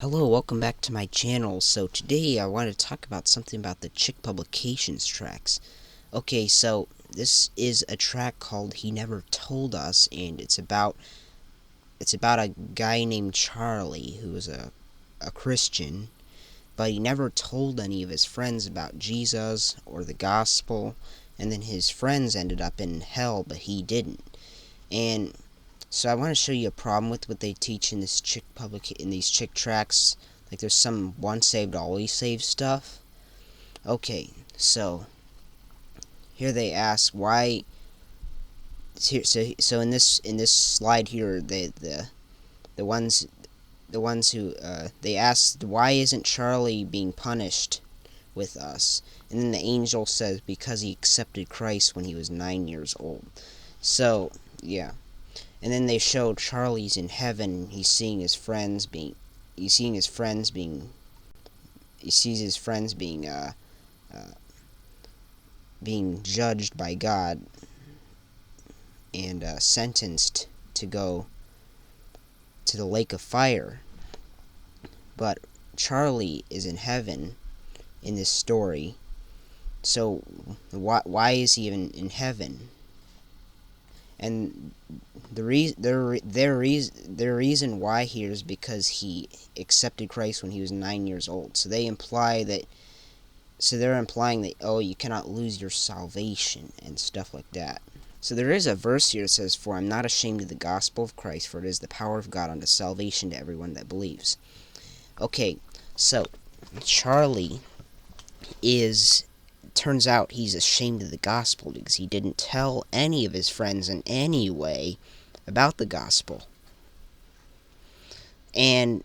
Hello, welcome back to my channel. So today I want to talk about something about the Chick Publications Tracts. Okay, so this is a track called He Never Told Us, and it's about a guy named Charlie who was a Christian, but he never told any of his friends about Jesus or the gospel, and then his friends ended up in hell, but he didn't. And so I want to show you a problem with what they teach in these Chick tracts. Like there's some once saved always saved stuff. Okay, so here they ask why. So in this slide here, the ones who they asked, why isn't Charlie being punished with us? And then the angel says, because he accepted Christ when he was 9 years old. So yeah. And then they show Charlie's in heaven. He sees his friends being being judged by God and sentenced to go to the lake of fire. But Charlie is in heaven in this story. So why is he even in heaven? And the reason why here is because he accepted Christ when he was 9 years old. So they're implying that, oh, you cannot lose your salvation and stuff like that. So there is a verse here that says, "For I'm not ashamed of the gospel of Christ, for it is the power of God unto salvation to everyone that believes." Okay, so Charlie turns out he's ashamed of the gospel because he didn't tell any of his friends in any way about the gospel. And,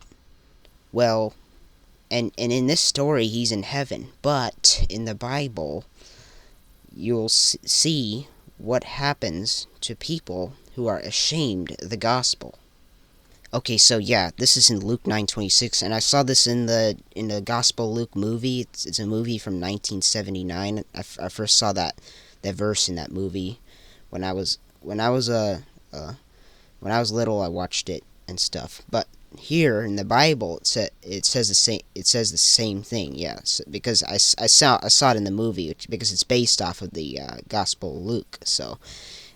well, and in this story, he's in heaven. But in the Bible, you'll see what happens to people who are ashamed of the gospel. Okay, so yeah, this is in Luke 9:26, and I saw this in the Gospel Luke movie. It's a movie from 1979. I first saw that verse in that movie when I was little. I watched it and stuff. But here in the Bible, it says the same thing. Yeah, because I saw it in the movie because it's based off of the Gospel of Luke. So.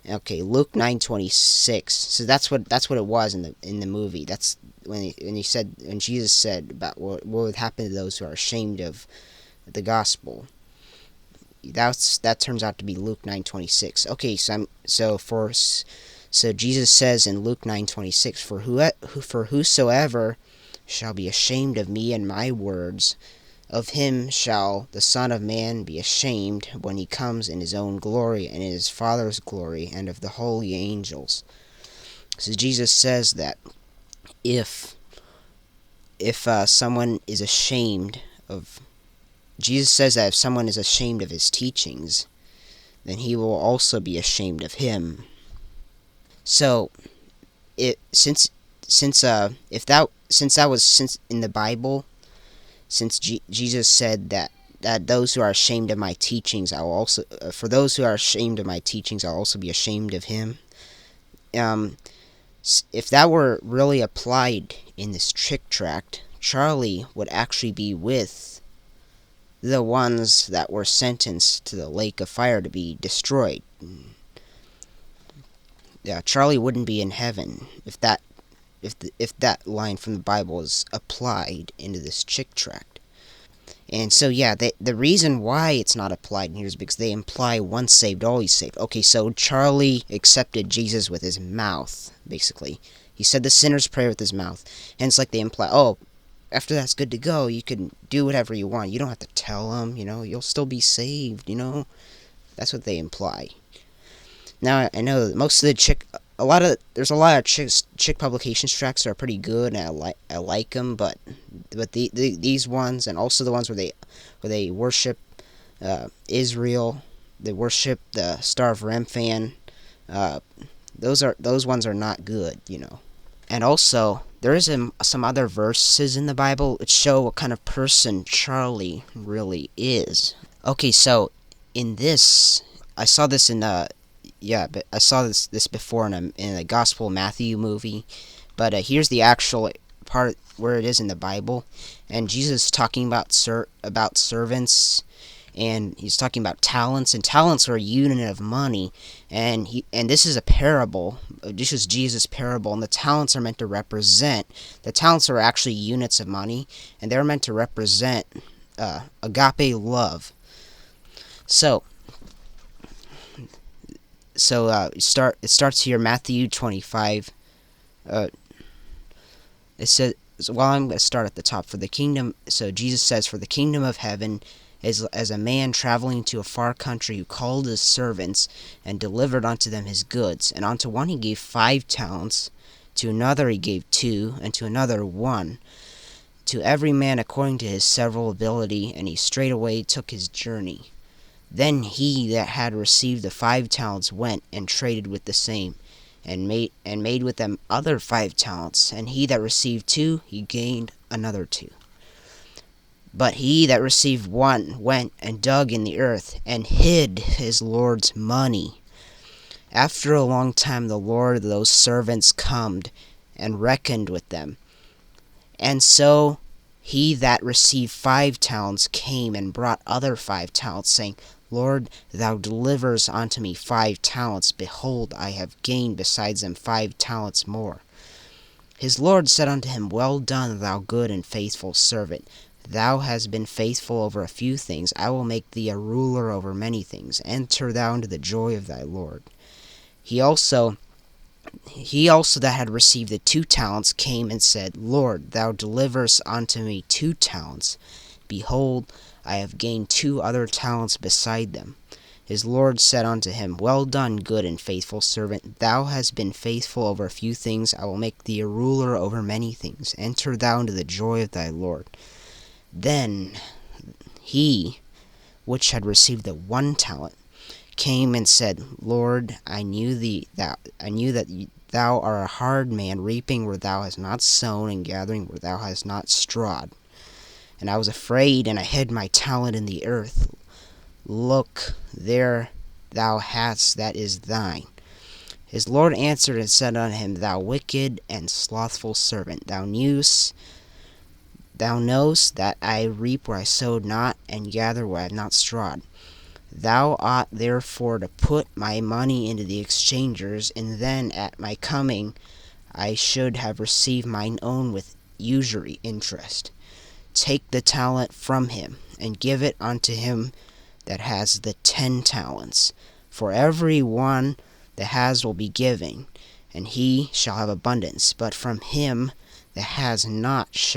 Okay, Luke 9:26. So that's what it was in the movie. That's when Jesus said about what would happen to those who are ashamed of the gospel. That turns out to be Luke 9:26. Okay, so Jesus says in Luke 9:26, for whosoever shall be ashamed of me and my words, of him shall the Son of Man be ashamed when he comes in his own glory and in his Father's glory and of the holy angels. So Jesus says that if someone is ashamed of Jesus says that if someone is ashamed of his teachings, then he will also be ashamed of him. So since in the Bible, since Jesus said that those who are ashamed of my teachings, I will also for those who are ashamed of my teachings, I'll also be ashamed of him. If that were really applied in this Chick tract, Charlie would actually be with the ones that were sentenced to the lake of fire to be destroyed. Yeah, Charlie wouldn't be in heaven if that line from the Bible is applied into this Chick tract. And so yeah, the reason why it's not applied in here is because they imply once saved, always saved. Okay, so Charlie accepted Jesus with his mouth, basically. He said the sinner's prayer with his mouth. And it's like they imply, oh, after that's good to go, you can do whatever you want. You don't have to tell them, you'll still be saved, That's what they imply. Now, I know that most of the there's a lot of Chick Publications tracts that are pretty good, and I like them, but these ones, and also the ones where they worship Israel, they worship the Star of Remphan, those ones are not good, And also, there is some other verses in the Bible that show what kind of person Charlie really is. Okay, so in this, I saw this in but I saw this before in a Gospel Matthew movie, but here's the actual part where it is in the Bible, and Jesus is talking about servants, and he's talking about talents, and talents are a unit of money, and this is a parable. This is Jesus' parable, and the talents are meant to represent. The talents are actually units of money, and they're meant to represent agape love. So it starts here, Matthew 25. It says, well, I'm going to start at the top. For the kingdom, so Jesus says, for the kingdom of heaven is as a man traveling to a far country, who called his servants and delivered unto them his goods. And unto one he gave 5 talents, to another he gave 2, and to another 1, to every man according to his several ability. And he straightway took his journey. Then he that had received the 5 talents went and traded with the same, and made with them other 5 talents. And he that received 2, he gained another 2. But he that received 1 went and dug in the earth, and hid his Lord's money. After a long time the Lord of those servants comed, and reckoned with them. And so he that received 5 talents came and brought other 5 talents, saying, Lord, thou deliverest unto me 5 talents. Behold, I have gained besides them 5 talents more. His Lord said unto him, Well done, thou good and faithful servant. Thou hast been faithful over a few things. I will make thee a ruler over many things. Enter thou into the joy of thy Lord. He also that had received the 2 talents came and said, Lord, thou deliverest unto me 2 talents. Behold, I have gained 2 other talents beside them. His Lord said unto him, Well done, good and faithful servant. Thou hast been faithful over a few things. I will make thee a ruler over many things. Enter thou into the joy of thy Lord. Then he which had received the 1 talent came and said, Lord, I knew that thou art a hard man, reaping where thou hast not sown, and gathering where thou hast not strawed. And I was afraid, and I hid my talent in the earth. Look, there thou hast that is thine. His Lord answered and said unto him, Thou wicked and slothful servant, thou knowest that I reap where I sowed not, and gather where I have not strawed. Thou ought therefore to put my money into the exchangers, and then at my coming I should have received mine own with usury interest. Take the talent from him, and give it unto him that has the 10 talents. For every one that has will be given, and he shall have abundance. But from him that has not shall